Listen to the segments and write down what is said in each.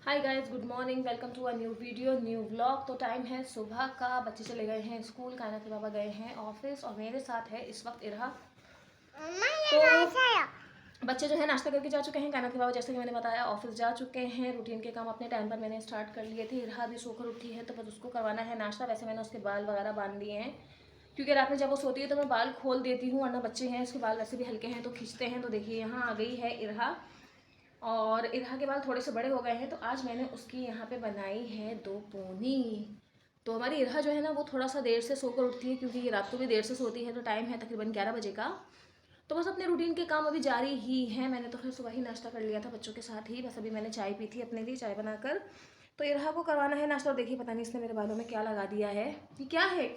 Hi guys, good morning. Welcome to a new video, new vlog. तो time है सुबह का। बच्चे चले गए हैं स्कूल, कायनात के पापा गए हैं ऑफिस और मेरे साथ है इस वक्त इरहा। तो बच्चे जो है नाश्ता करके जा चुके हैं। कायनात के पापा जैसे कि मैंने बताया ऑफिस जा चुके हैं। रूटीन के काम अपने टाइम पर मैंने स्टार्ट कर लिए थे। इरहा भी सोकर उठी है तो बस उसको करवाना है नाश्ता। वैसे मैंने उसके बाल वगैरह बांध लिए हैं क्योंकि रात में जब वो सोती है तो मैं बाल खोल देती हूँ, वरना बच्चे हैं उसके बाल वैसे भी हल्के हैं तो खींचते हैं। तो देखिए यहाँ आ गई है इरहा और इरहा के बाल थोड़े से बड़े हो गए हैं तो आज मैंने उसकी यहाँ पे बनाई है दो पोनी। तो हमारी इरहा जो है ना वो थोड़ा सा देर से सोकर उठती है क्योंकि ये रात को भी देर से सोती है। तो टाइम है तकरीबन 11 बजे का। तो बस अपने रूटीन के काम अभी जारी ही हैं। मैंने तो खैर सुबह ही नाश्ता कर लिया था बच्चों के साथ ही। बस अभी मैंने चाय पी थी अपने लिए, चाय बनाकर। तो इरहा को करवाना है नाश्ता। और देखिए पता नहीं इसने मेरे बालों में क्या लगा दिया है। ये क्या है?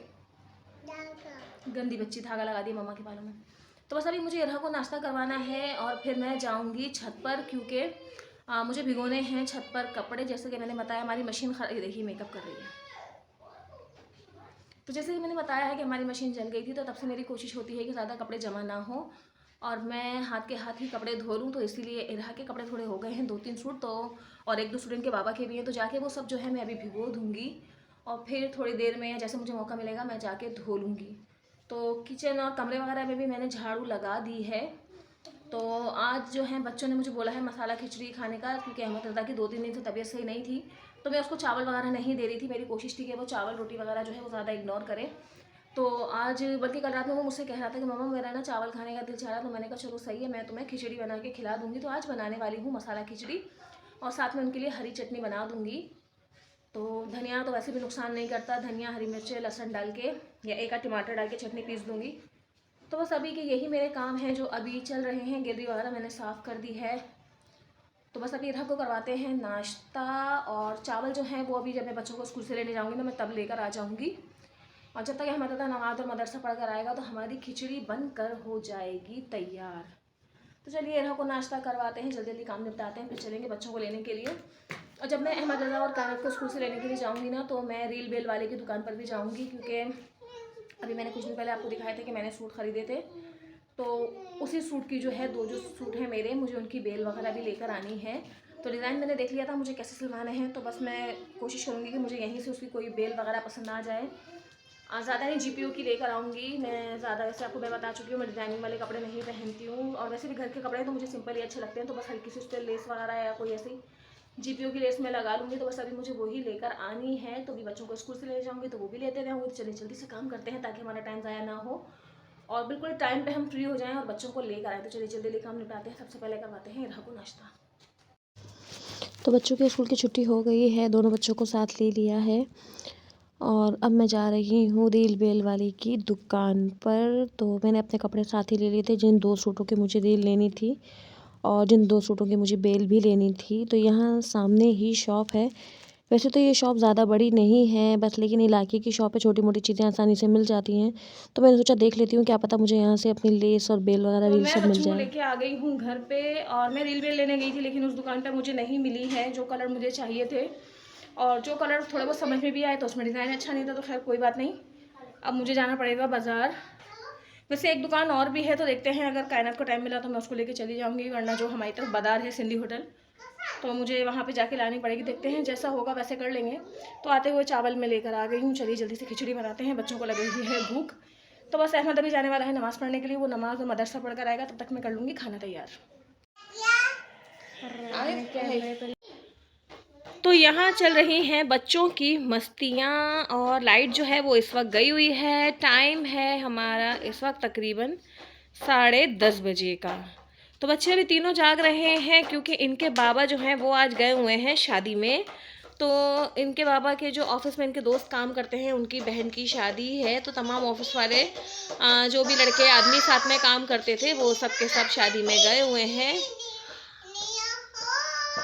गंदी बच्ची धागा लगा दिया मम्मा के बालों में। तो बस अभी मुझे इरहा को नाश्ता करवाना है और फिर मैं जाऊंगी छत पर क्योंकि मुझे भिगोने हैं छत पर कपड़े। जैसे कि मैंने बताया हमारी मशीन देखिए मेकअप कर रही है। तो जैसे कि मैंने बताया है कि हमारी मशीन जल गई थी तो तब से मेरी कोशिश होती है कि ज़्यादा कपड़े जमा ना हो और मैं हाथ के हाथ ही कपड़े धो लूँ। तो इसीलिए इरहा के कपड़े थोड़े हो गए हैं, 2-3 सूट तो, और 1-2 सूट इनके बाबा के भी हैं। तो जाके वो सब जो है मैं अभी भिगो दूँगी और फिर थोड़ी देर में जैसे मुझे मौका मिलेगा मैं जाके धो लूँगी। तो किचन और कमरे वगैरह में भी मैंने झाड़ू लगा दी है। तो आज जो है बच्चों ने मुझे बोला है मसाला खिचड़ी खाने का क्योंकि अहमद रज़ा की 2-3 दिन से तबीयत सही नहीं थी। तो मैं उसको चावल वगैरह नहीं दे रही थी। मेरी कोशिश थी कि वो चावल रोटी वगैरह जो है वो ज़्यादा इग्नोर करे। तो आज बल्कि कल रात में वो मुझसे कह रहा था कि मम्मा मेरा ना चावल खाने का दिल चाह रहा। तो मैंने कहा चलो सही है, मैं तुम्हें खिचड़ी बना के खिला दूँगी। तो आज बनाने वाली हूँ मसाला खिचड़ी और साथ में उनके लिए हरी चटनी बना दूँगी। तो धनिया तो वैसे भी नुकसान नहीं करता, धनिया हरी मिर्च लहसुन डाल के या एक आध टमाटर डाल के चटनी पीस दूँगी। तो बस अभी के यही मेरे काम हैं जो अभी चल रहे हैं। गैलरी वगैरह मैंने साफ़ कर दी है। तो बस अभी इरहा को करवाते हैं नाश्ता और चावल जो है वो अभी जब मैं बच्चों को स्कूल से लेने जाऊँगी ना मैं तब लेकर आ जाऊँगी। और जब तक हमारा दादा नमाज और मदरसा पढ़ कर आएगा तो हमारी खिचड़ी बनकर हो जाएगी तैयार। तो चलिए इरहा को नाश्ता करवाते हैं, जल्दी जल्दी काम निपटाते हैं, फिर चलेंगे बच्चों को लेने के लिए। और जब मैं अहमद रज़ा और कानत को स्कूल से लेने के लिए जाऊँगी ना तो मैं रील बेल वाले की दुकान पर भी जाऊँगी क्योंकि अभी मैंने कुछ दिन पहले आपको दिखाए थे कि मैंने सूट ख़रीदे थे। तो उसी सूट की जो है दो जो सूट हैं मेरे, मुझे उनकी बेल वगैरह भी लेकर आनी है। तो डिज़ाइन मैंने देख लिया था मुझे कैसे सिलवाने हैं। तो बस मैं कोशिश करूँगी कि मुझे यहीं से उसकी कोई बेल वगैरह पसंद आ जाए। ज़्यादा नहीं जीपीओ की लेकर आऊँगी मैं ज़्यादा। वैसे आपको मैं बता चुकी हूँ मैं डिज़ाइनिंग वाले कपड़े नहीं पहनती हूँ और वैसे भी घर के कपड़े तो मुझे सिंपल ही अच्छे लगते हैं। तो बस हल्की सी उस पर लेस वगैरह या कोई ऐसी जीपीओ की लेस में लगा लूँगी। तो बस अभी मुझे वही लेकर आनी है। तो अभी बच्चों को स्कूल से ले जाऊँगी तो वो भी लेते रहूँगी। तो चलिए जल्दी से काम करते हैं ताकि हमारा टाइम ज़ाया ना हो और बिल्कुल टाइम पे हम फ्री हो जाएं और बच्चों को लेकर आए। तो चलिए जल्दी जल्दी काम निपटाते हैं। सबसे पहले करवाते हैं इरहा को नाश्ता। तो बच्चों के स्कूल की छुट्टी हो गई है, दोनों बच्चों को साथ ले लिया है और अब मैं जा रही हूँ रील बेल वाली की दुकान पर। तो मैंने अपने कपड़े साथ ही ले लिए थे, जिन 2 सूटों की मुझे रील लेनी थी और जिन 2 सूटों की मुझे बेल भी लेनी थी। तो यहाँ सामने ही शॉप है। वैसे तो ये शॉप ज़्यादा बड़ी नहीं है बस, लेकिन इलाके की शॉप है, छोटी मोटी चीज़ें आसानी से मिल जाती हैं। तो मैंने सोचा देख लेती हूँ, क्या पता मुझे यहाँ से अपनी लेस और बेल वगैरह तो रील मैं सब मिल बच्चों को जाए। लेके आ गई हूँ घर पे और मैं रील बेल लेने गई थी लेकिन उस दुकान पर मुझे नहीं मिली है जो कलर मुझे चाहिए थे। और जो कलर थोड़े बहुत समझ में भी आए तो उसमें डिज़ाइन अच्छा नहीं था। तो खैर कोई बात नहीं, अब मुझे जाना पड़ेगा बाज़ार। वैसे एक दुकान और भी है तो देखते हैं, अगर कायनात को टाइम मिला तो मैं उसको लेके चली जाऊंगी, वरना जो हमारी तरफ बाज़ार है सिंधी होटल तो मुझे वहाँ पे जाके लानी पड़ेगी। देखते हैं जैसा होगा वैसे कर लेंगे। तो आते हुए चावल मैं लेकर आ गई हूँ। चलिए जल्दी से खिचड़ी बनाते हैं, बच्चों को लगी हुई है भूख। तो बस अहमद अभी जाने वाला है नमाज़ पढ़ने के लिए, वो नमाज और मदरसा पढ़ कर आएगा तब तक मैं कर लूँगी खाना तैयार। तो यहाँ चल रही हैं बच्चों की मस्तियाँ और लाइट जो है वो इस वक्त गई हुई है। टाइम है हमारा इस वक्त तकरीबन 10:30 बजे का। तो बच्चे अभी तीनों जाग रहे हैं क्योंकि इनके बाबा जो हैं वो आज गए हुए हैं शादी में। तो इनके बाबा के जो ऑफिस में इनके दोस्त काम करते हैं उनकी बहन की शादी है। तो तमाम ऑफिस वाले जो भी लड़के आदमी साथ में काम करते थे वो सब के सब शादी में गए हुए हैं।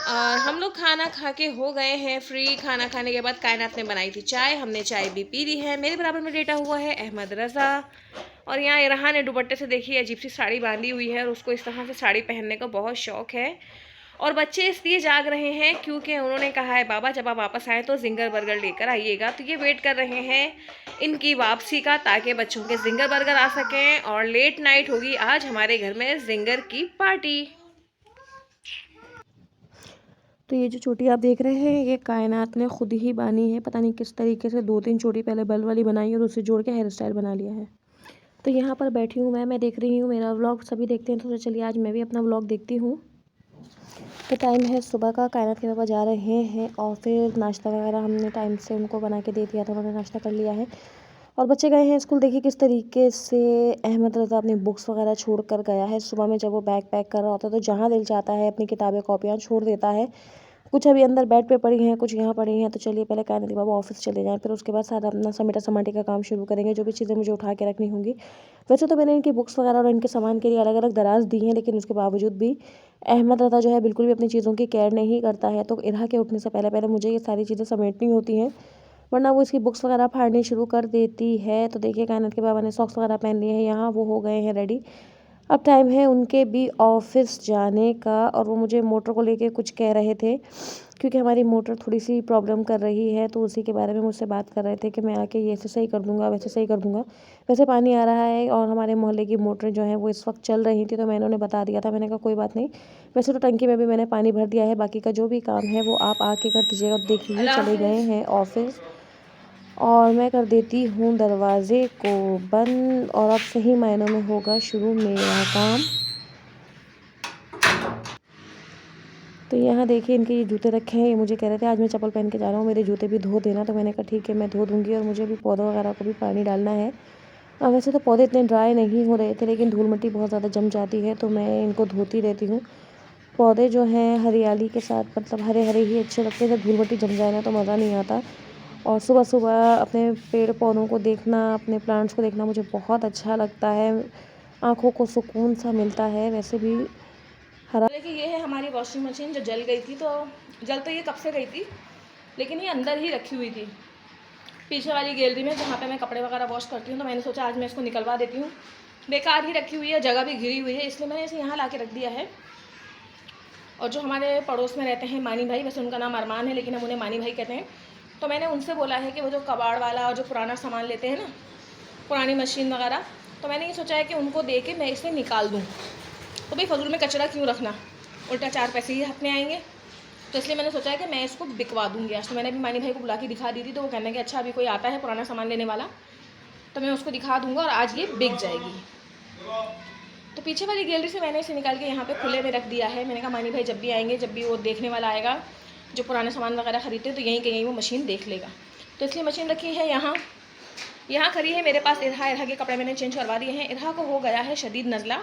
और हम लोग खाना खा के हो गए हैं फ्री। खाना खाने के बाद कायनात ने बनाई थी चाय, हमने चाय भी पी ली है। मेरे बराबर में लेटा हुआ है अहमद रज़ा और यहाँ इरहा ने दुपट्टे से देखी अजीब सी साड़ी बांधी हुई है और उसको इस तरह से साड़ी पहनने का बहुत शौक है। और बच्चे इसलिए जाग रहे हैं क्योंकि उन्होंने कहा है बाबा जब आप वापस आए तो जिंगर बर्गर लेकर आइएगा। तो ये वेट कर रहे हैं इनकी वापसी का ताकि बच्चों के जिंगर बर्गर आ सकें और लेट नाइट होगी आज हमारे घर में जिंगर की पार्टी। तो ये जो चोटी आप देख रहे हैं ये कायनात ने खुद ही बानी है। पता नहीं किस तरीके से 2-3 चोटी पहले बल वाली बनाई और उसे जोड़ के हेयर स्टाइल बना लिया है। तो यहाँ पर बैठी हूँ मैं देख रही हूँ मेरा व्लॉग सभी देखते हैं, तो चलिए आज मैं भी अपना व्लॉग देखती हूँ। तो टाइम है सुबह का, कायनात के पापा जा रहे हैं और फिर नाश्ता वगैरह हमने टाइम से उनको बना के दे दिया था, उन्होंने नाश्ता कर लिया है और बच्चे गए हैं स्कूल। देखिए किस तरीके से अहमद रज़ा अपनी बुक्स वगैरह छोड़ कर गया है। सुबह में जब वो बैग पैक कर रहा होता है तो जहाँ दिल चाहता है अपनी किताबें कॉपियाँ छोड़ देता है। कुछ अभी अंदर बेड पे पड़ी हैं, कुछ यहाँ पड़ी हैं। तो चलिए पहले कायनात के बाबा ऑफिस चले जाएँ, फिर उसके बाद सारा अपना समेटा समाटे का काम शुरू करेंगे, जो भी चीज़ें मुझे उठा के रखनी होंगी। वैसे तो मैंने इनकी बुक्स वगैरह और इनके सामान के लिए अलग अलग दराज दी हैं, लेकिन उसके बावजूद भी अहमद रज़ा जो है बिल्कुल भी अपनी चीज़ों की केयर नहीं करता है। तो इरहा के उठने से पहले पहले मुझे ये सारी चीज़ें समेटनी होती हैं, वरना वो इसकी बुक्स वगैरह फाड़नी शुरू कर देती है। तो देखिए कायनात के बाबा ने सॉक्स वगैरह पहन लिए हैं, यहाँ वो हो गए हैं रेडी। अब टाइम है उनके भी ऑफिस जाने का और वो मुझे मोटर को लेके कुछ कह रहे थे, क्योंकि हमारी मोटर थोड़ी सी प्रॉब्लम कर रही है। तो उसी के बारे में मुझसे बात कर रहे थे कि मैं आके ये ऐसे सही कर दूँगा, वैसे सही कर दूँगा। वैसे पानी आ रहा है और हमारे मोहल्ले की मोटरें जो हैं वो इस वक्त चल रही थी, तो मैंने उन्हें बता दिया था। मैंने कहा कोई बात नहीं, वैसे तो टंकी में भी मैंने पानी भर दिया है, बाकी का जो भी काम है वो आप आके कर दीजिएगा। देखिए ये अल्लाह चले गए हाफिज़। हैं ऑफिस और मैं कर देती हूँ दरवाज़े को बंद और अब सही मायनों में होगा शुरू मेरा काम। तो यहाँ देखिए इनके ये जूते रखे हैं, ये मुझे कह रहे थे आज मैं चप्पल पहन के जा रहा हूँ, मेरे जूते भी धो देना। तो मैंने कहा ठीक है मैं धो दूँगी और मुझे भी पौधों वगैरह को भी पानी डालना है। वैसे तो पौधे इतने ड्राई नहीं हो रहे थे, लेकिन धूल मिट्टी बहुत ज़्यादा जम जाती है तो मैं इनको धोती रहती हूँ। पौधे जो हैं हरियाली के साथ मतलब हरे हरे ही अच्छे लगते हैं, जब धूल मिट्टी जम जाए ना तो मज़ा नहीं आता। और सुबह सुबह अपने पेड़ पौधों को देखना, अपने प्लांट्स को देखना मुझे बहुत अच्छा लगता है, आँखों को सुकून सा मिलता है। वैसे भी हरा देखिए ये है हमारी वॉशिंग मशीन जो जल गई थी, तो जल तो ये कब से गई थी, लेकिन ये अंदर ही रखी हुई थी पीछे वाली गैलरी में, जहाँ पे मैं कपड़े वगैरह वॉश करती हूँ। तो मैंने सोचा आज मैं इसको निकलवा देती हूँ, बेकार ही रखी हुई है, जगह भी घिरी हुई है, इसलिए मैंने इसे यहाँ ला के रख दिया है। और जो हमारे पड़ोस में रहते हैं मानी भाई, वैसे उनका नाम अरमान है लेकिन हम उन्हें मानी भाई कहते हैं, तो मैंने उनसे बोला है कि वो जो कबाड़ वाला और जो पुराना सामान लेते हैं ना, पुरानी मशीन वगैरह, तो मैंने ये सोचा है कि उनको दे के मैं इसे निकाल दूँ। तो भाई फजूल में कचरा क्यों रखना, उल्टा 4 पैसे ही हाथ में आएंगे। तो इसलिए मैंने सोचा है कि मैं इसको बिकवा दूँगी आज। तो मैंने अभी मानी भाई को बुला के दिखा दी थी, तो वो कहने कि अच्छा अभी कोई आता है पुराना सामान लेने वाला, तो मैं उसको दिखा दूँगा और आज ये बिक जाएगी। तो पीछे वाली गैलरी से मैंने इसे निकाल के यहाँ पे खुले में रख दिया है। मैंने कहा मानी भाई जब भी आएंगे, जब भी वो देखने वाला आएगा जो पुराने सामान वगैरह खरीदते हैं, तो यहीं कहीं वो मशीन देख लेगा। तो इसलिए मशीन रखी है यहाँ खड़ी है मेरे पास। इरहा के कपड़े मैंने चेंज करवा दिए हैं। इरहा को हो गया है शदीद नज़ला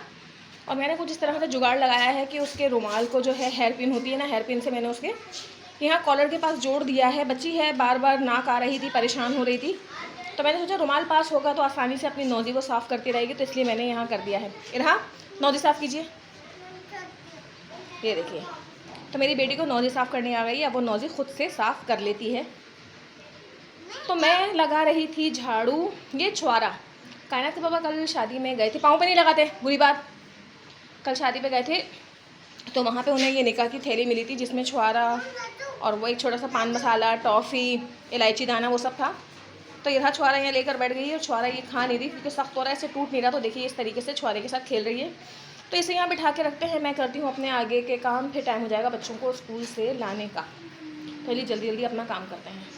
और मैंने कुछ इस तरह से जुगाड़ लगाया है कि उसके रुमाल को जो है हेयर पिन होती है ना, हेयर पिन से मैंने उसके यहाँ कॉलर के पास जोड़ दिया है। बच्ची है, बार बार नाक आ रही थी, परेशान हो रही थी, तो मैंने सोचा रुमाल पास होगा तो आसानी से अपनी नौजी को साफ़ करती रहेगी, तो इसलिए मैंने यहाँ कर दिया है। इरहा नौजी साफ़ कीजिए। ये देखिए, तो मेरी बेटी को नौजी साफ़ करने आ गई है, अब वो नौजी खुद से साफ़ कर लेती है। तो मैं लगा रही थी झाड़ू। ये छुआरा, कायनात के बाबा कल शादी में गए थे, पाँव पे नहीं लगाते, बुरी बात। कल शादी पे गए थे तो वहाँ पे उन्हें ये निकाह की थैली मिली थी, जिसमें छुआरा और वो एक छोटा सा पान मसाला, टॉफ़ी, इलायची दाना, वो सब था। तो इरहा छुआरा यहाँ लेकर बैठ गई है और छुआरा ये खा नहीं रही क्योंकि सख्त हो रहा है, इसे टूट नहीं रहा। तो देखिए इस तरीके से छुआरे के साथ खेल रही है। तो इसे यहाँ बिठा के रखते हैं, मैं करती हूँ अपने आगे के काम, फिर टाइम हो जाएगा बच्चों को स्कूल से लाने का। चलिए जल्दी जल्दी अपना काम करते हैं।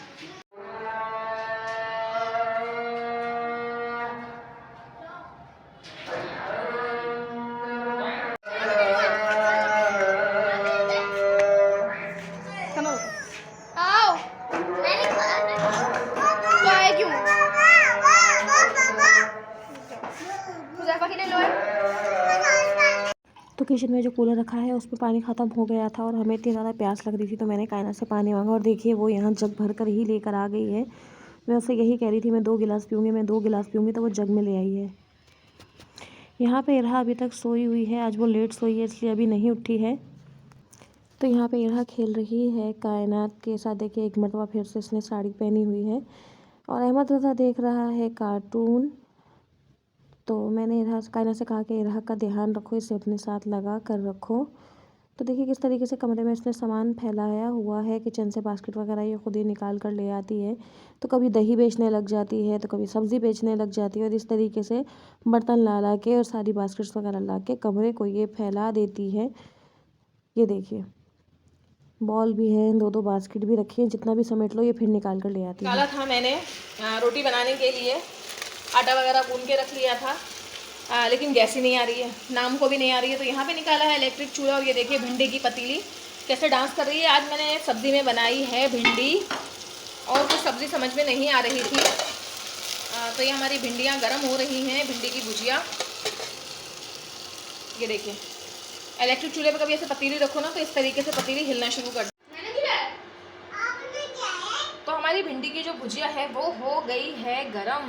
आओ तो आए क्यों? हुज़ैफा के लिए लो है। तो किचन में जो कूलर रखा है उसमें पानी ख़त्म हो गया था और हमें इतनी ज़्यादा प्यास लग रही थी, तो मैंने कायनात से पानी मांगा और देखिए वो यहाँ जग भर कर ही लेकर आ गई है। मैं उससे यही कह रही थी मैं 2 गिलास पीऊँगी, मैं 2 गिलास पीऊँगी, तो वो जग में ले आई है। यहाँ पे इरहा अभी तक सोई हुई है, आज वो लेट सोई है इसलिए अभी नहीं उठी है। तो यहाँ पे इरहा खेल रही है कायनात के साथ। देखिए एक मरतबा फिर से इसने साड़ी पहनी हुई है और अहमद रज़ा देख रहा है कार्टून। तो मैंने इरहा कायनात से कहा कि इरहा का ध्यान रखो, इसे अपने साथ लगा कर रखो। तो देखिए किस तरीके से कमरे में इसने सामान फैलाया हुआ है। किचन से बास्केट वगैरह ये खुद ही निकाल कर ले आती है, तो कभी दही बेचने लग जाती है, तो कभी सब्ज़ी बेचने लग जाती है और इस तरीके से बर्तन ला के और सारी बास्केट्स वगैरह ला के कमरे को ये फैला देती है। ये देखिए बॉल भी है, 2 बास्केट भी रखी हैं, जितना भी समेट लो ये फिर निकाल कर ले आती है। निकाला था मैंने रोटी बनाने के लिए, आटा वगैरह गूंद के रख लिया था, लेकिन गैस ही नहीं आ रही है, नाम को भी नहीं आ रही है। तो यहाँ पे निकाला है इलेक्ट्रिक चूल्हा। और ये देखिए भिंडी की पतीली कैसे डांस कर रही है। आज मैंने सब्ज़ी में बनाई है भिंडी, और कुछ सब्ज़ी समझ में नहीं आ रही थी। तो ये हमारी भिंडियाँ गर्म हो रही हैं, भिंडी की भुजिया। ये देखिए इलेक्ट्रिक चूल्हे पर कभी ऐसे पतीली रखो ना तो इस तरीके से पतीली हिलना शुरू कर। तो हमारी भिंडी की जो भुजिया है वो हो गई है गरम।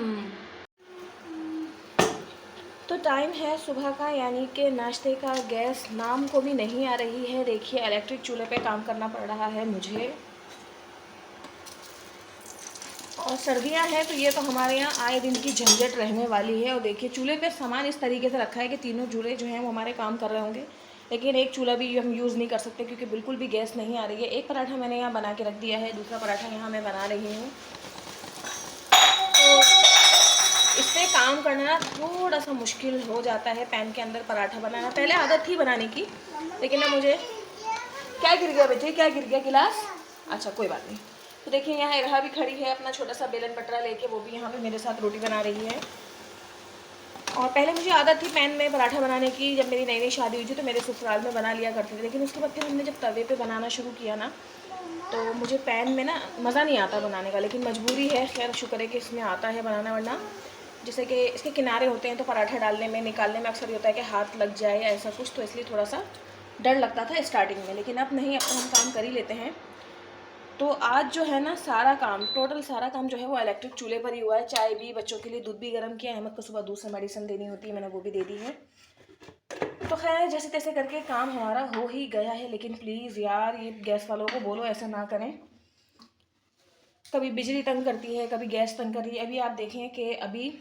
तो टाइम है सुबह का, यानी कि नाश्ते का। गैस नाम को भी नहीं आ रही है। देखिए इलेक्ट्रिक चूल्हे पे काम करना पड़ रहा है मुझे, और सर्दियां हैं तो ये तो हमारे यहाँ आए दिन की झंझट रहने वाली है। और देखिए चूल्हे पे सामान इस तरीके से रखा है कि तीनों चूल्हे जो हैं वो हमारे काम कर रहे होंगे, लेकिन एक चूल्हा भी हम यूज़ नहीं कर सकते क्योंकि बिल्कुल भी गैस नहीं आ रही है। एक पराठा मैंने यहाँ बना के रख दिया है, दूसरा पराठा यहाँ मैं बना रही हूँ। तो इस पर काम करना थोड़ा सा मुश्किल हो जाता है। पैन के अंदर पराठा बनाना पहले आदत थी बनाने की, लेकिन ना मुझे क्या गिर गया बेटे, क्या गिर गया गिलास? अच्छा कोई बात नहीं। तो देखिए यहाँ इरहा भी खड़ी है अपना छोटा सा बेलन पटरा लेके, वो भी यहाँ पे मेरे साथ रोटी बना रही है। और पहले मुझे आदत थी पैन में पराठा बनाने की, जब मेरी नई नई शादी हुई थी तो मेरे ससुराल में बना लिया करते थे। लेकिन उसके बाद फिर हमने जब तवे पे बनाना शुरू किया ना तो मुझे पैन में ना मज़ा नहीं आता बनाने का, लेकिन मजबूरी है। खैर शुक्र है कि इसमें आता है बनाना, वरना जैसे कि इसके किनारे होते हैं तो पराठा डालने में निकालने में अक्सर ये होता है कि हाथ लग जाए या ऐसा कुछ, तो इसलिए थोड़ा सा डर लगता था स्टार्टिंग में। लेकिन अब नहीं, अब तो हम काम कर ही लेते हैं। तो आज जो है ना सारा काम, टोटल सारा काम जो है वो इलेक्ट्रिक चूल्हे पर ही हुआ है। चाय भी, बच्चों के लिए दूध भी गर्म किया। अहमद को सुबह दूध से मेडिसिन देनी होती है, मैंने वो भी दे दी है। तो खैर जैसे तैसे करके काम हमारा हो ही गया है। लेकिन प्लीज़ यार ये गैस वालों को बोलो ऐसा ना करें। कभी बिजली तंग करती है, कभी गैस तंग कर रही है। अभी आप देखें कि अभी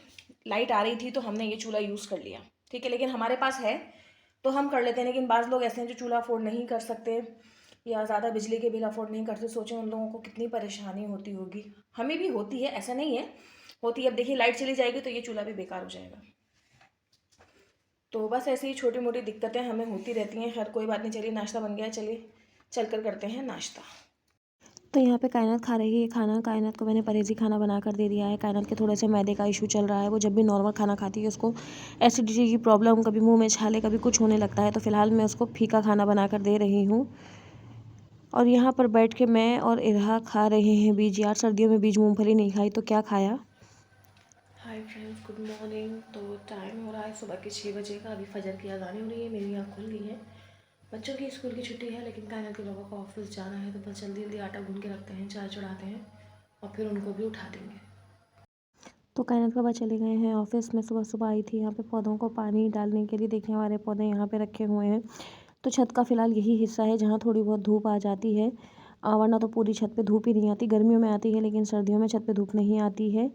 लाइट आ रही थी तो हमने ये चूल्हा यूज़ कर लिया, ठीक है, लेकिन हमारे पास है तो हम कर लेते हैं। लेकिन बाज़ लोग ऐसे हैं जो चूल्हा अफोर्ड नहीं कर सकते या ज़्यादा बिजली के बिल अफोर्ड नहीं करते। सोचें उन लोगों को कितनी परेशानी होती होगी। हमें भी होती है, ऐसा नहीं है, होती है। अब देखिए लाइट चली जाएगी तो ये चूल्हा भी बेकार हो जाएगा। तो बस ऐसी ही छोटी मोटी दिक्कतें हमें होती रहती हैं। खैर कोई बात नहीं, चलिए नाश्ता बन गया, चलिए चल कर करते हैं नाश्ता। तो यहाँ पे कायनात खा रही है खाना। कायनात को मैंने परहेज़ी खाना बना कर दे दिया है। कायनात के थोड़े से मैदे का इशू चल रहा है। वो जब भी नॉर्मल खाना खाती है उसको एसिडिटी की प्रॉब्लम, कभी मुंह में छाले, कभी कुछ होने लगता है। तो फ़िलहाल मैं उसको फीका खाना बना कर दे रही हूँ। और यहाँ पर बैठ के मैं और इरहा खा रहे हैं बीज। यार सर्दियों में बीज मूँगफली नहीं खाई तो क्या खाया। Hi friends, good morning. तो टाइम हो रहा है सुबह के 6 बजे का। अभी फजर की अज़ान हो रही है, मेरी आँख खुल गई है। बच्चों की स्कूल की छुट्टी है, लेकिन कायनात के पापा को ऑफिस जाना है तो बस जल्दी जल्दी आटा गूंद के रखते हैं, चाय चढ़ाते हैं और फिर उनको भी उठा देंगे। तो कायनात पापा चले गए हैं ऑफिस में। सुबह सुबह आई थी यहाँ पे पौधों को पानी डालने के लिए। देखिए हमारे पौधे यहाँ पे रखे हुए हैं। तो छत का फ़िलहाल यही हिस्सा है जहाँ थोड़ी बहुत धूप आ जाती है, वरना तो पूरी छत पे धूप ही नहीं आती। गर्मियों में आती है लेकिन सर्दियों में छत पे धूप नहीं आती है।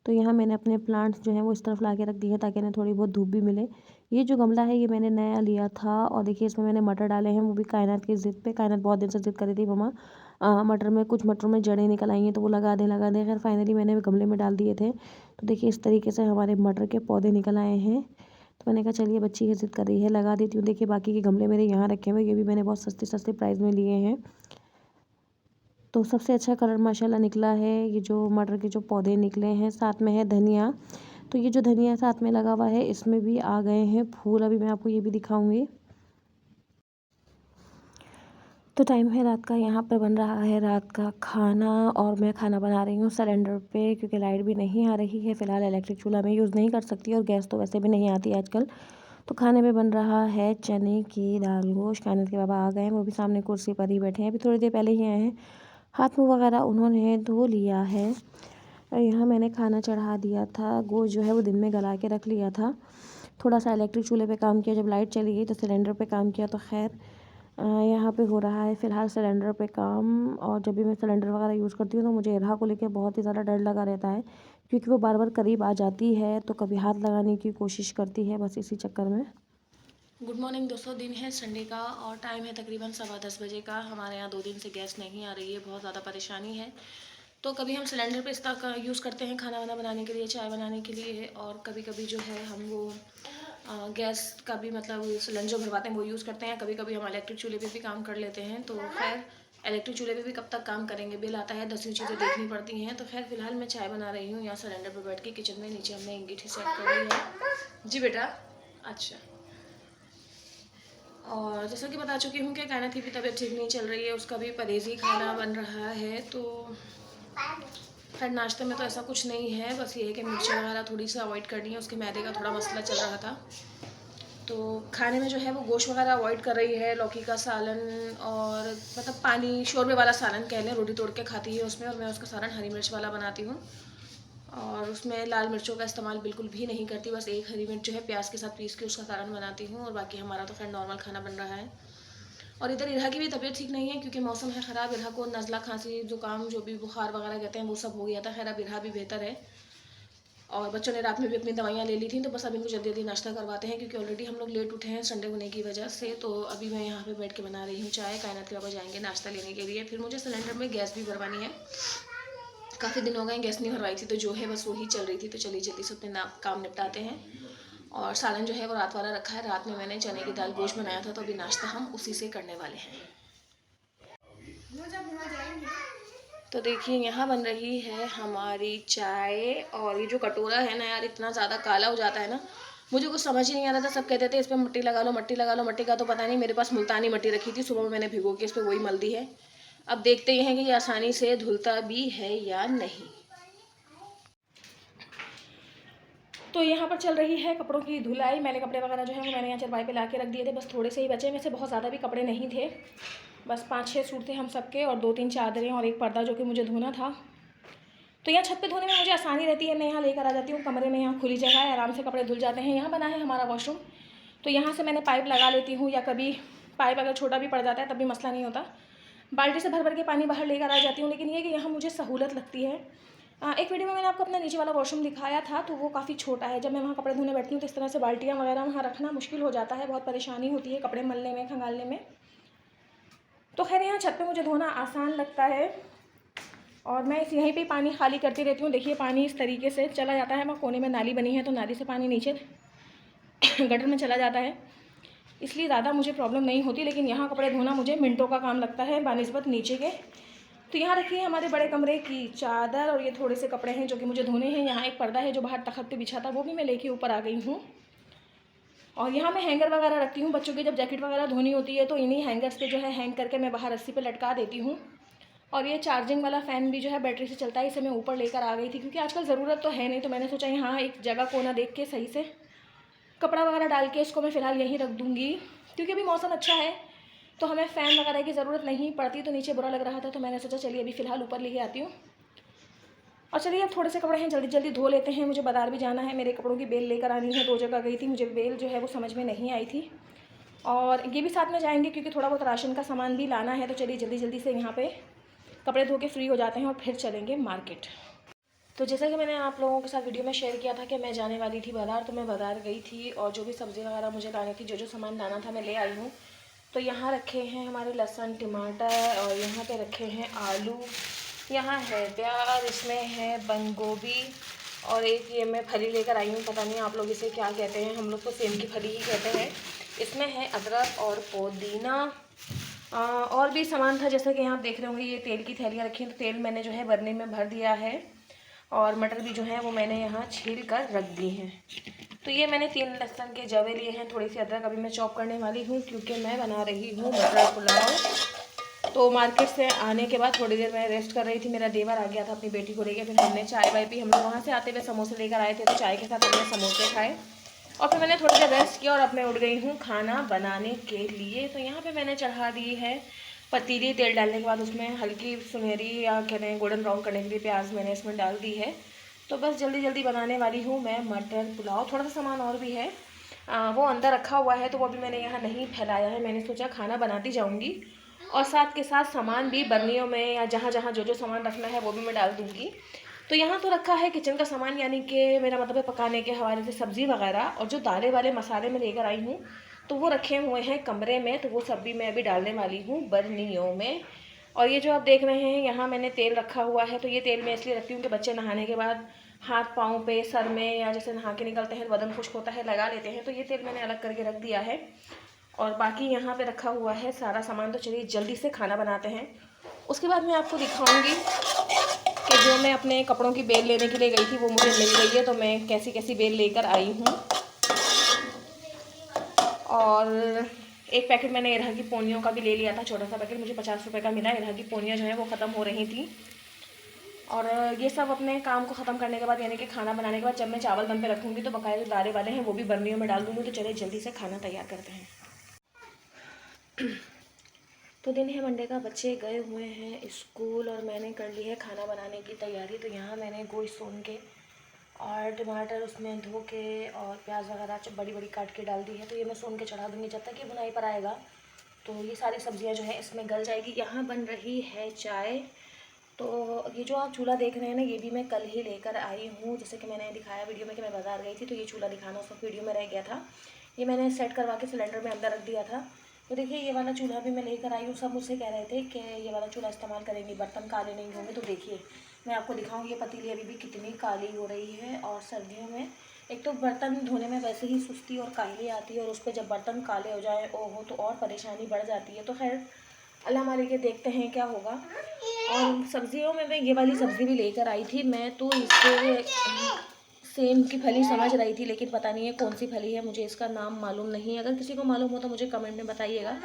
तो यहाँ मैंने अपने प्लांट्स जो हैं वो इस तरफ ला के रख दिए हैं ताकि इन्हें थोड़ी बहुत धूप भी मिले। ये जो गमला है ये मैंने नया लिया था, और देखिए इसमें मैंने मटर डाले हैं, वो भी कायनात की ज़िद पे। कायनात बहुत दिन से ज़िद कर रही थी मम्मा मटर में, कुछ मटरों में जड़ें निकल आई हैं तो वो लगा दें। खैर फाइनली मैंने गमले में डाल दिए थे। तो देखिए इस तरीके से हमारे मटर के पौधे निकल आए हैं। तो मैंने कहा चलिए बच्ची की ज़िद कर रही है, लगा देती हूँ। देखिए बाकी के गमले मेरे यहाँ रखे हुए, ये भी मैंने बहुत सस्ते सस्ते प्राइस में लिए हैं। तो सबसे अच्छा कलर माशाल्लाह निकला है, ये जो मटर के जो पौधे निकले हैं। साथ में है धनिया। तो ये जो धनिया साथ में लगा हुआ है इसमें भी आ गए हैं फूल। अभी मैं आपको ये भी दिखाऊंगी। तो टाइम है रात का, यहाँ पर बन रहा है रात का खाना, और मैं खाना बना रही हूँ सिलेंडर पे क्योंकि लाइट भी नहीं आ रही है। फ़िलहाल इलेक्ट्रिक चूल्हा में यूज़ नहीं कर सकती और गैस तो वैसे भी नहीं आती आजकल। तो खाने में बन रहा है चने की दाल गोश्त। कायनात के बाबा आ गए हैं, वो भी सामने कुर्सी पर ही बैठे हैं, अभी थोड़ी देर पहले ही आए हैं। हाथ मुँह वगैरह उन्होंने धो लिया है। और यहाँ मैंने खाना चढ़ा दिया था। गोश्त जो है वो दिन में गला के रख लिया था। थोड़ा सा इलेक्ट्रिक चूल्हे पे काम किया, जब लाइट चली गई तो सिलेंडर पे काम किया। तो खैर यहाँ पे हो रहा है फ़िलहाल सिलेंडर पे काम। और जब भी मैं सिलेंडर वगैरह यूज़ करती हूँ तो मुझे इरहा को लेकर बहुत ही ज़्यादा डर लगा रहता है, क्योंकि वो बार बार करीब आ जाती है तो कभी हाथ लगाने की कोशिश करती है, बस इसी चक्कर में। गुड मॉर्निंग दोस्तों, दिन है संडे का और टाइम है तकरीबन 10:15 बजे का। हमारे यहाँ 2 दिन से गैस नहीं आ रही है, बहुत ज़्यादा परेशानी है। तो कभी हम सिलेंडर पे इसका यूज़ करते हैं खाना वाना बनाने के लिए, चाय बनाने के लिए, और कभी कभी जो है हम वो गैस का भी मतलब सिलेंडर भरवाते हैं वो यूज़ करते हैं। कभी कभी हम इलेक्ट्रिक चूल्हे पे भी काम कर लेते हैं। तो खैर इलेक्ट्रिक चूल्हे पे भी कब तक काम करेंगे, बिल आता है, 10 चीज़ें देखनी पड़ती हैं। तो खैर फ़िलहाल मैं चाय बना रही हूँ यहाँ सिलेंडर पर बैठ के किचन में। नीचे हमने अंगीठी सेट कर ली है। जी बेटा। अच्छा, और जैसा कि बता चुकी हूँ कि कायनात की भी तबीयत ठीक नहीं चल रही है, उसका भी परहेज़ी खाना बन रहा है। तो खैर नाश्ते में तो ऐसा कुछ नहीं है, बस ये है कि मिर्ची वगैरह थोड़ी सी अवॉइड करनी है। उसके मैदे का थोड़ा मसला चल रहा था। तो खाने में जो है वो गोश्त वगैरह अवॉइड कर रही है, लौकी का सालन और मतलब पानी शोरबे वाला सालन कह लें, रोटी तोड़ के खाती है उसमें, और मैं उसका सालन हरी मिर्च वाला बनाती हूँ। और उसमें लाल मिर्चों का इस्तेमाल बिल्कुल भी नहीं करती, बस एक हरी मिर्च जो है प्याज के साथ पीस के उसका सालन बनाती हूँ। और बाकी हमारा तो खैर नॉर्मल खाना बन रहा है। और इधर इरहा की भी तबीयत ठीक नहीं है क्योंकि मौसम है ख़राब। इरहा को नज़ला, खांसी, ज़ुकाम, जो भी बुखार वगैरह कहते हैं वो सब हो गया था। खैर अब इरहा भी बेहतर है। और बच्चों ने रात में भी अपनी दवाइयाँ ले ली थी। तो बस अब इनको जल्दी जल्दी नाश्ता करवाते हैं क्योंकि ऑलरेडी हम लोग लेट उठे हैं संडे होने की वजह से। तो अभी मैं यहाँ पे बैठ के बना रही हूँ चाय। कायनात के पापा जाएंगे नाश्ता लेने के लिए। फिर मुझे सिलेंडर में गैस भी भरवानी है, काफ़ी दिन हो गए गैस नहीं भरवाई थी, तो जो है बस वही चल रही थी। तो चलिए जल्दी से अपने काम निपटाते हैं। और सालन जो है वो रात वाला रखा है। रात में मैंने चने की दाल गोश्त बनाया था, तो अभी नाश्ता हम उसी से करने वाले हैं। तो देखिए यहाँ बन रही है हमारी चाय। और ये जो कटोरा है ना यार, इतना ज़्यादा काला हो जाता है ना, मुझे कुछ समझ ही नहीं आ रहा था। सब कहते थे इस पर मिट्टी लगा लो, मिट्टी लगा लो। मिट्टी का तो पता नहीं, मेरे पास मुल्तानी मिट्टी रखी थी, सुबह में मैंने भिगो के इस पर वही मल दी है। अब देखते हैं कि ये आसानी से धुलता भी है या नहीं। तो यहाँ पर चल रही है कपड़ों की धुलाई। मैंने कपड़े वगैरह जो है वो मैंने यहाँ चरपाई पे ला के रख दिए थे, बस थोड़े से ही बचे। में से बहुत ज़्यादा भी कपड़े नहीं थे, बस 5-6 सूट थे हम सबके, और 2-3 चादरें और एक पर्दा जो कि मुझे धोना था। तो यहाँ छत पे धोने में मुझे आसानी रहती है, मैं यहाँ लेकर आ जाती हूँ कमरे में। यहाँ खुली जगह है, आराम से कपड़े धुल जाते हैं। यहाँ बना है हमारा वॉशरूम, तो यहाँ से मैंने पाइप लगा लेती हूँ, या कभी पाइप अगर छोटा भी पड़ जाता है तब भी मसला नहीं होता। बाल्टी से भर भर के पानी बाहर लेकर आ जाती हूँ। लेकिन ये कि यहाँ मुझे सहूलत लगती है। एक वीडियो में मैंने आपको अपना नीचे वाला वॉशरूम दिखाया था, तो वो काफ़ी छोटा है। जब मैं वहाँ कपड़े धोने बैठती हूँ तो इस तरह से बाल्टियाँ वगैरह वहाँ रखना मुश्किल हो जाता है, बहुत परेशानी होती है कपड़े मलने में, खंगालने में। तो खैर यहाँ छत पे मुझे धोना आसान लगता है, और मैं इस यहीं पे पानी खाली करती रहती हूँ। देखिए पानी इस तरीके से चला जाता है। वहाँ कोने में नाली बनी है, तो नाली से पानी नीचे गटर में चला जाता है, इसलिए ज़्यादा मुझे प्रॉब्लम नहीं होती। लेकिन यहाँ कपड़े धोना मुझे मिनटों का काम लगता है बानिस्बत नीचे के। तो यहाँ रखी है हमारे बड़े कमरे की चादर, और ये थोड़े से कपड़े हैं जो कि मुझे धोने हैं। यहाँ एक पर्दा है जो बाहर तख्त पे बिछा था, वो भी मैं लेके ऊपर आ गई हूँ। और यहाँ मैं हैंगर वगैरह रखती हूँ, बच्चों की जब जैकेट वगैरह धोनी होती है तो इन्हीं हैंगर्स पे जो है हैंग करके मैं बाहर रस्सी पे लटका देती हूँ। और ये चार्जिंग वाला फ़ैन भी जो है बैटरी से चलता है, इसे मैं ऊपर लेकर आ गई थी क्योंकि आजकल ज़रूरत तो है नहीं। तो मैंने सोचा यहाँ एक जगह कोना देख के सही से कपड़ा वगैरह डाल के इसको मैं फ़िलहाल यहीं रख दूँगी, क्योंकि अभी मौसम अच्छा है तो हमें फ़ैन वगैरह की ज़रूरत नहीं पड़ती। तो नीचे बुरा लग रहा था, तो मैंने सोचा चलिए अभी फ़िलहाल ऊपर लेके आती हूँ। और चलिए अब थोड़े से कपड़े हैं, जल्दी जल्दी धो लेते हैं। मुझे बाज़ार भी जाना है, मेरे कपड़ों की बेल लेकर आनी है। 2 जगह गई थी, मुझे बेल जो है वो समझ में नहीं आई थी। और ये भी साथ में जाएंगे क्योंकि थोड़ा बहुत राशन का सामान भी लाना है। तो चलिए जल्दी जल्दी से यहाँ पे कपड़े धो के फ्री हो जाते हैं और फिर चलेंगे मार्केट। तो जैसा कि मैंने आप लोगों के साथ वीडियो में शेयर किया था कि मैं जाने वाली थी बाज़ार, तो मैं बाज़ार गई थी और जो भी सब्ज़ी वगैरह मुझे लानी थी, जो जो सामान लाना था मैं ले आई हूँ। तो यहाँ रखे हैं हमारे लहसुन, टमाटर, और यहाँ पे रखे हैं आलू, यहाँ है प्याज, इसमें है बंद गोभी, और एक ये मैं फली लेकर आई हूँ, पता नहीं आप लोग इसे क्या कहते हैं, हम लोग तो सेम की फली ही कहते हैं। इसमें है अदरक और पुदीना, और भी सामान था जैसे कि यहाँ आप देख रहे होंगे। ये तेल की थैलियाँ रखी हैं, तो तेल मैंने जो है बर्नी में भर दिया है, और मटर भी जो है वो मैंने यहाँ छील कर रख दी हैं। तो ये मैंने 3 लहसुन के जवे लिए हैं, थोड़ी सी अदरक अभी मैं चॉप करने वाली हूँ क्योंकि मैं बना रही हूँ मटर पुलाव। तो मार्केट से आने के बाद थोड़ी देर मैं रेस्ट कर रही थी, मेरा देवर आ गया था अपनी बेटी को लेकर। फिर हमने चाय वाय पी, हम लोग वहाँ से आते हुए समोसे लेकर आए थे, तो चाय के साथ हमने समोसे खाए, और फिर मैंने थोड़ी देर रेस्ट किया और अब मैं उठ गई हूँ खाना बनाने के लिए। तो यहाँ पे मैंने चढ़ा दी है पतीली। तेल डालने के बाद उसमें हल्की सुनहरी या कहते हैं गोल्डन ब्राउन करने के लिए प्याज मैंने इसमें डाल दी है। तो बस जल्दी जल्दी बनाने वाली हूँ मैं मटर पुलाव। थोड़ा सा सामान और भी है, वो अंदर रखा हुआ है, तो वो अभी मैंने यहाँ नहीं फैलाया है। मैंने सोचा खाना बनाती जाऊँगी और साथ के साथ सामान भी बर्नियों में या जहाँ जहाँ जो जो सामान रखना है वो भी मैं डाल दूँगी। तो यहाँ तो रखा है किचन का सामान, यानी कि मेरा मतलब है पकाने के हवाले से सब्ज़ी वगैरह, और जो दालें वाले मसाले मैं लेकर आई हूँ तो वो रखे हुए हैं कमरे में, तो वो सब भी मैं अभी डालने वाली हूँ बर्नियों में। और ये जो आप देख रहे हैं यहाँ मैंने तेल रखा हुआ है, तो ये तेल मैं इसलिए रखती हूँ कि बच्चे नहाने के बाद हाथ पाँव पे, सर में, या जैसे नहा के निकलते हैं बदन खुश्क होता है लगा लेते हैं, तो ये तेल मैंने अलग करके रख दिया है। और बाकी यहाँ पे रखा हुआ है सारा सामान। तो चलिए जल्दी से खाना बनाते हैं उसके बाद मैं आपको दिखाऊंगी कि जो मैं अपने कपड़ों की बेल लेने के लिए गई थी वो मुझे मिल गई है, तो मैं कैसी कैसी बेल लेकर आई हूँ। और एक पैकेट मैंने इरहा की पोनियों का भी ले लिया था, छोटा सा पैकेट, मुझे 50 रुपये का मिला। इरहा की पोनियाँ जो है वो ख़त्म हो रही थी। और ये सब अपने काम को ख़त्म करने के बाद, यानी कि खाना बनाने के बाद, जब मैं चावल दम पे रखूँगी तो बकाया जो दारे वाले हैं वो भी बर्नियों में डाल दूँगी। तो चलिए जल्दी से खाना तैयार करते हैं। तो दिन है मंडे का, बच्चे गए हुए हैं स्कूल और मैंने कर ली है खाना बनाने की तैयारी। तो यहाँ मैंने गोश्त सोन के और टमाटर उसमें धो के और प्याज वगैरह बड़ी बड़ी काट के डाल दी है। तो ये मैं सोन के चढ़ा दूँगी जब तक ये बुनाई पर आएगा। तो ये सारी सब्जियां जो है इसमें गल जाएगी। यहाँ बन रही है चाय। तो ये जो आप चूल्हा देख रहे हैं ना, ये भी मैं कल ही लेकर आई हूँ। जैसे कि मैंने दिखाया वीडियो में कि मैं बाज़ार गई थी, तो ये चूल्हा दिखाना उस वक्त वीडियो में रह गया था। ये मैंने सेट करवा के सिलेंडर में अंदर रख दिया था। तो देखिए ये वाला चूल्हा भी मैं लेकर आई हूँ। सब मुझसे कह रहे थे कि ये वाला चूल्हा इस्तेमाल करेंगे, बर्तन काले नहीं होंगे। तो देखिए मैं आपको दिखाऊँगी ये पतीली अभी भी कितनी काली हो रही है। और सर्दियों में एक तो बर्तन धोने में वैसे ही सुस्ती और काहली आती है, और उस पर जब बर्तन काले हो जाए ओहो तो और परेशानी बढ़ जाती है। तो खैर अल्लाह मालिक के देखते हैं क्या होगा। और सब्जियों में मैं ये वाली सब्ज़ी भी लेकर आई थी। मैं तो इसे सेम की फली समझ रही थी, लेकिन पता नहीं है कौन सी फली है, मुझे इसका नाम मालूम नहीं है। अगर किसी को मालूम हो तो मुझे कमेंट में बताइएगा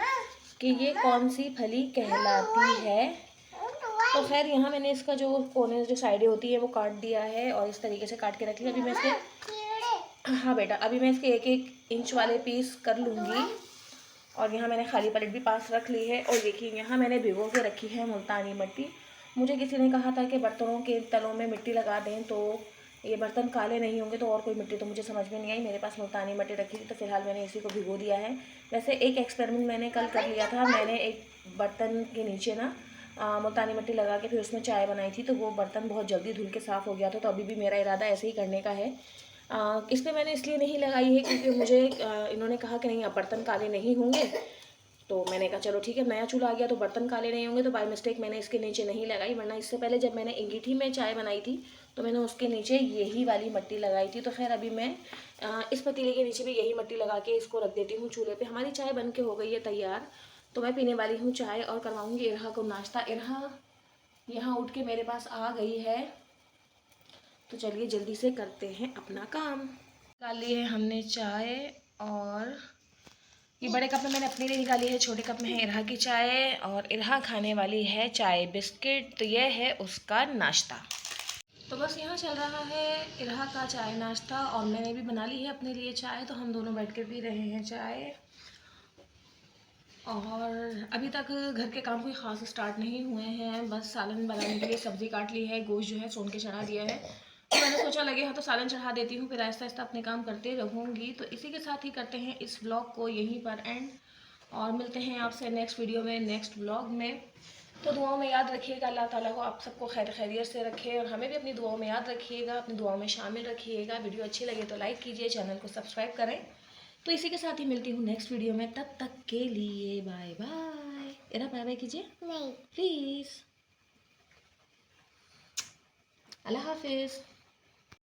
कि ये कौन सी फली कहलाती है। तो खैर यहाँ मैंने इसका जो कोने जो साइडें होती है वो काट दिया है और इस तरीके से काट के रख लिया। अभी मैं इसके हाँ बेटा, अभी मैं इसके 1-1 इंच वाले पीस कर लूँगी। और यहाँ मैंने खाली प्लेट भी पास रख ली है। और देखिए यहाँ मैंने भिगो के रखी है मुल्तानी मिट्टी। मुझे किसी ने कहा था कि बर्तनों के तलों में मिट्टी लगा दें तो ये बर्तन काले नहीं होंगे। तो और कोई मिट्टी तो मुझे समझ में नहीं आई। मेरे पास मुल्तानी मिट्टी रखी थी तो फ़िलहाल मैंने इसी को भिगो दिया है। वैसे एक एक्सपेरिमेंट मैंने कल कर लिया था। मैंने एक बर्तन के नीचे ना मुल्तानी मिट्टी लगा के फिर उसमें चाय बनाई थी, तो वो बर्तन बहुत जल्दी धुल के साफ़ हो गया था। तो अभी भी मेरा इरादा ऐसे ही करने का है। इस पर मैंने इसलिए नहीं लगाई है क्योंकि मुझे इन्होंने कहा कि नहीं अब बर्तन काले नहीं होंगे। तो मैंने कहा चलो ठीक है, नया चूल्हा आ गया तो बर्तन काले नहीं होंगे। तो बाय मिस्टेक मैंने इसके नीचे नहीं लगाई, वरना इससे पहले जब मैंने अंगीठी में चाय बनाई थी तो मैंने उसके नीचे यही वाली मिट्टी लगाई थी। तो खैर अभी मैं इस पतीले के नीचे भी यही मिट्टी लगा के इसको रख देती हूँ चूल्हे पे। हमारी चाय बन के हो गई है तैयार। तो मैं पीने वाली हूँ चाय और करवाऊँगी इरहा को नाश्ता। इरहा यहाँ उठ के मेरे पास आ गई है। तो चलिए जल्दी से करते हैं अपना काम। डाल ली है हमने चाय, और ये बड़े कप में मैंने अपने लिए निकाली है, छोटे कप में है इरहा की चाय। और इरहा खाने वाली है चाय बिस्किट। तो यह है उसका नाश्ता। तो बस यहाँ चल रहा है इरहा का चाय नाश्ता, और मैंने भी बना ली है अपने लिए चाय। तो हम दोनों बैठ कर पी रहे हैं चाय। और अभी तक घर के काम कोई ख़ास स्टार्ट नहीं हुए हैं। बस सालन बनाने के लिए सब्ज़ी काट ली है, गोश्त जो है सोन के चढ़ा दिया है। तो मैंने सोचा लगे हाँ तो सालन चढ़ा देती हूँ, फिर आहिस्ता आहिस्ता अपने काम करते रहूँगी। तो इसी के साथ ही करते हैं इस व्लॉग को यहीं पर एंड, और मिलते हैं आपसे नेक्स्ट वीडियो में, नेक्स्ट व्लॉग में। तो दुआओं में याद रखिएगा, अल्लाह ताला को आप सबको खैर खैरियत से रखे, और हमें भी अपनी दुआओं में याद रखिएगा, अपनी दुआओं में शामिल रखिएगा। वीडियो अच्छी लगे तो लाइक कीजिए, चैनल को सब्सक्राइब करें। तो इसी के साथ ही मिलती हूँ नेक्स्ट वीडियो में। तब तक के लिए बाय बाय। इरा बाय बाय कीजिए नहीं। प्लीज़। अल्लाह हाफिज़।